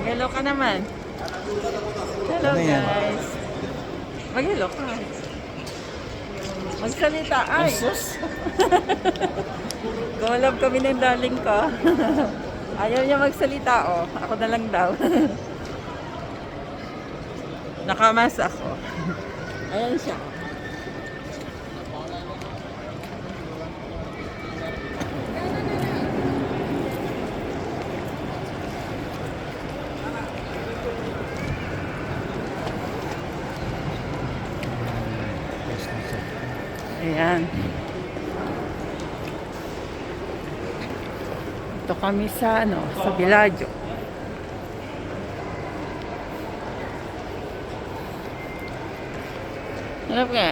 Mag-hello ka naman. Hello Ano yan? guys. Mag-hello ka. Magsalita. Ay! Sus! Gawalab kami ng darling ko. Ayaw niya magsalita, oh. Ako na lang daw. Nakamas ako. Ayan siya. Ayan. Ito kami sa sa Villaggio. Harap nga.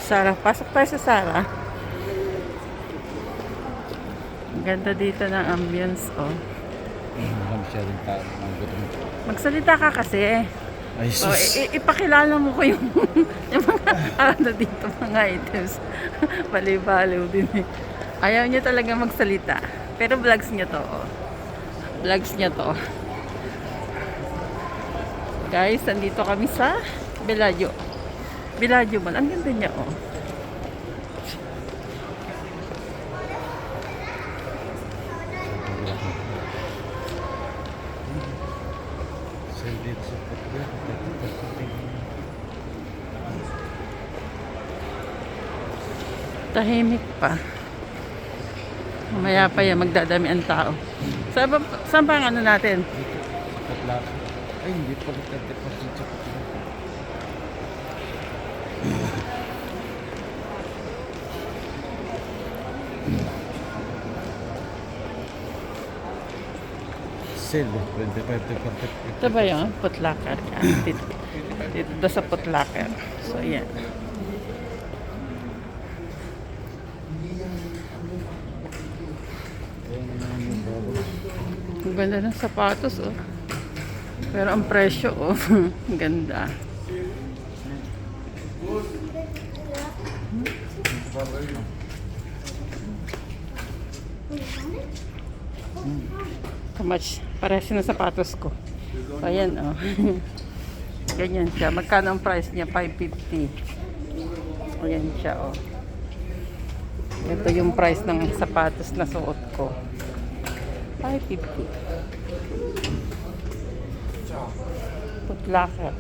Sara, pasok tayo sa Sara. Ang ganda dito ng ambience, oh. Marami siya rin tao. Magsalita ka kasi. Ay, So, sus! ipakilala mo ko yung, yung mga dito, mga items. Baliw-baliw din eh. Ayaw niya talaga magsalita. Pero vlogs niya to, oh. Vlogs niya to. Guys, nandito kami sa Villaggio. Villaggio Mall. Ang ganda niya, oh. Tahimik pa. Mamaya pa yan, magdadami ang tao. Saan ba ang ano natin? Ay, hindi pa nagka-deposit sa kapila. Sale, 25 Ito ba yun? Putlaker. Yan. Dito sa Putlaker. So, yan. Ang ganda ng sapatos, oh. Pero ang presyo, oh. Ang ganda. How much? Parehas na sapatos ko. So, ayan, oh. Ganyan siya. Magkano ang price niya? 550. Ayan siya, oh. Ito yung price ng sapatos na suot ko. 550. Putlaker.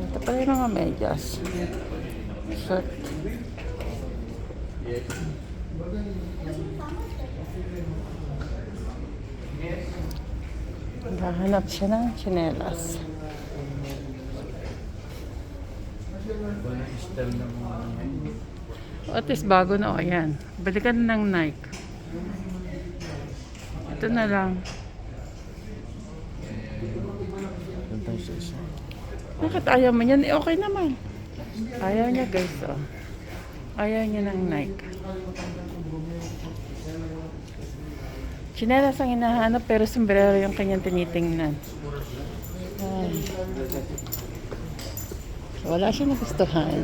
Ito pala yung mga medyas. Shirt. Naghahanap siya ng tsinelas. At least bago na, o yan. Balikan ng Nike. Ito na lang. Bakit ayaw mo yan? Eh, okay naman. Ayaw niya, guys, oh. Ayaw niya ng Nike. Tsinelas ang hinahanap pero sombrero yung kanyang tinitingnan. Ay. Wala siya nagustuhan.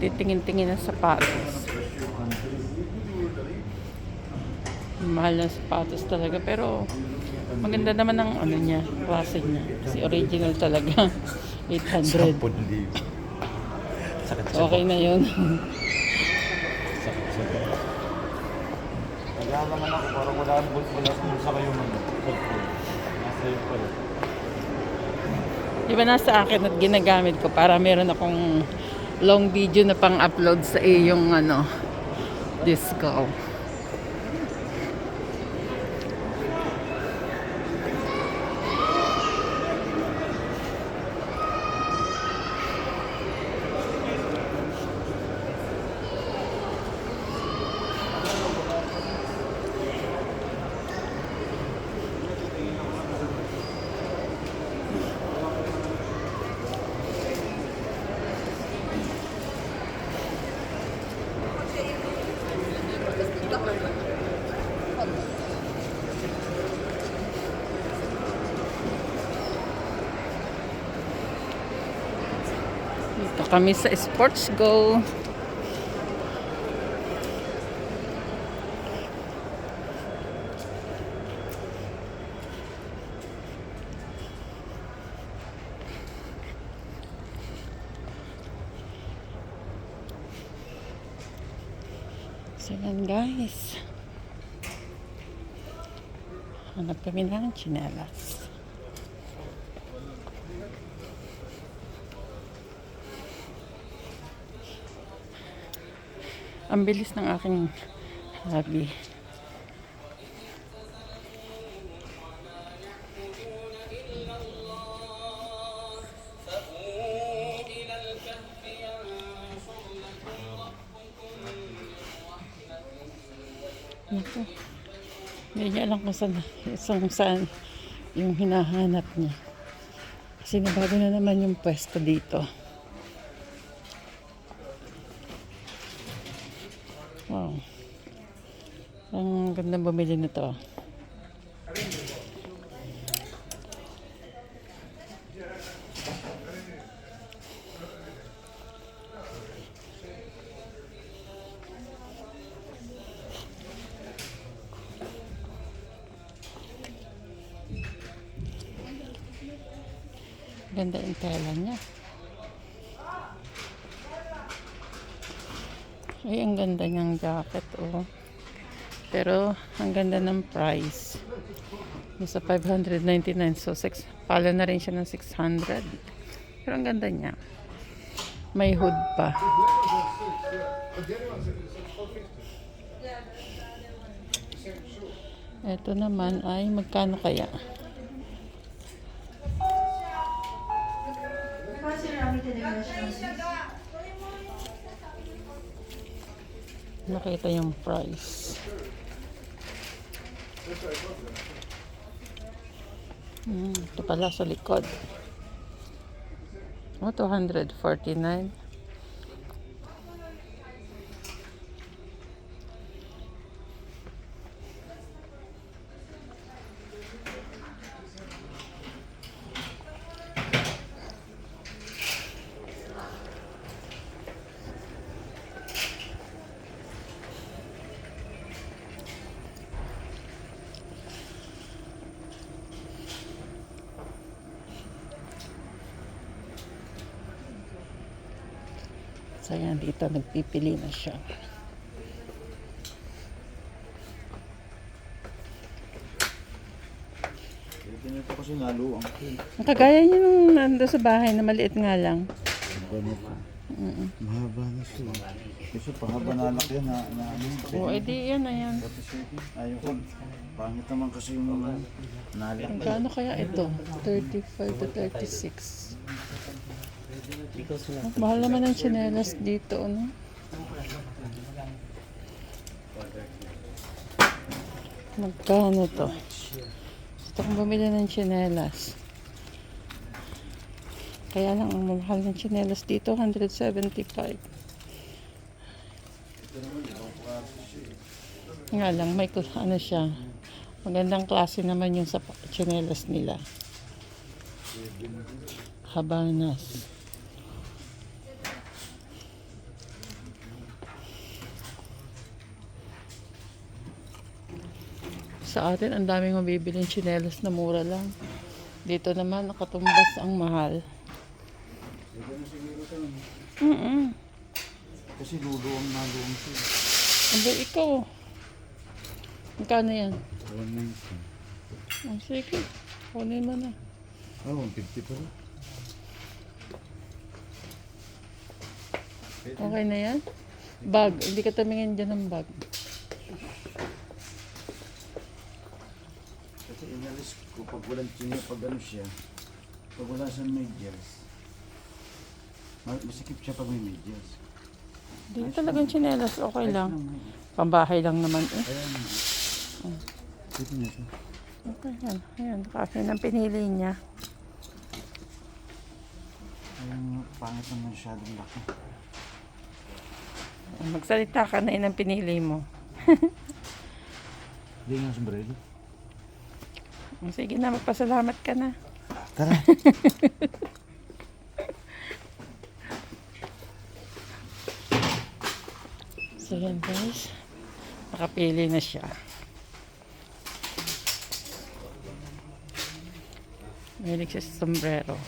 Titingin-tingin ng sapatos. Mahal na sapatos talaga pero maganda naman ang ano niya, klase niya. Kasi original talaga. 800. Okay na yun. Nag-aalangan ako, parang wala sa kayo man. Nasa iyo pala. Di ba nasa akin at ginagamit ko para meron akong long video na pang-upload sa iyong disco. Dito kami sa Sports Go. So yan guys. Hanap kami ng tsinelas. Ang bilis ng aking hobby. Ito. Hindi niya alam kung saan yung hinahanap niya. Kasi nabago na naman yung pwesto dito. Wow. Ang ganda bumili nito. Ganda yung tela niya. Ay, ang ganda niyang jacket, oh. Pero, ang ganda ng price. Nasa 599. So, pala na rin siya ng 600. Pero, ang ganda niya. May hood pa. Ito naman ay magkano kaya? Nakita yung price. Ito pala sa likod. Oh, 249. So, yan, dito nagpipili na siya. Ito kasi naluang. Ang kagaya niya nung nando sa bahay na maliit nga lang. Mahaba na siya. Kasi pahaba na anak yan na ano. Oo, edi yan na yan. Ayaw ko. Pangit naman kasi yung nalit. Ang gaano kaya ito? 35 to 36. Mahal naman ang tsinelas dito, no? Magkano to? Gusto kong bumili ng tsinelas. Kaya lang, ang mahal ng tsinelas dito, 175. Nga lang, may ano siya. Magandang klase naman yung sa tsinelas nila. Habanas. Sa atin, ang daming mabibiling tsinelas na mura lang. Dito naman, nakatumbas ang mahal. Kasi luluwang naluwang siya. Aba, ikaw. Magkano yan? 190. Oh, sige. Kunin mo na. Oh, 150 pa rin. Okay na yan? Bag. Hindi ka tumingin dyan ng bag. Kasi inalis ko pag walang tingin, pag ano siya, pag wala siyang medyas, masikip siya pag may medyas. Hindi talagang tsinelas. Okay lang. Pambahay lang naman eh. Ayan. Dito niya siya. Okay yan. Ayan. Kasi nang pinili niya. Ayun, pangit naman masyadong laki. Magsalita ka na yun ang pinili mo. Hindi nga sombrero. Sige na, magpasalamat ka na. Tara. So yan guys. Nakapili na siya. Mahilig siya sa sombrero.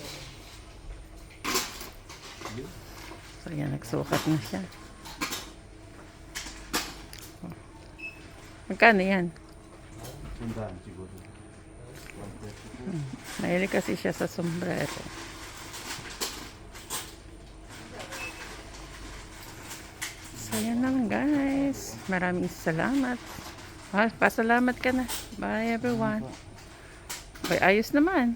So yan, nagsukat na siya. Oh. Magkano yan? Tindahan siguro. Mahilig kasi siya sa sombrero. So yan lang guys. Maraming salamat. Pasalamat ka na. Bye everyone. Ay, ayos naman.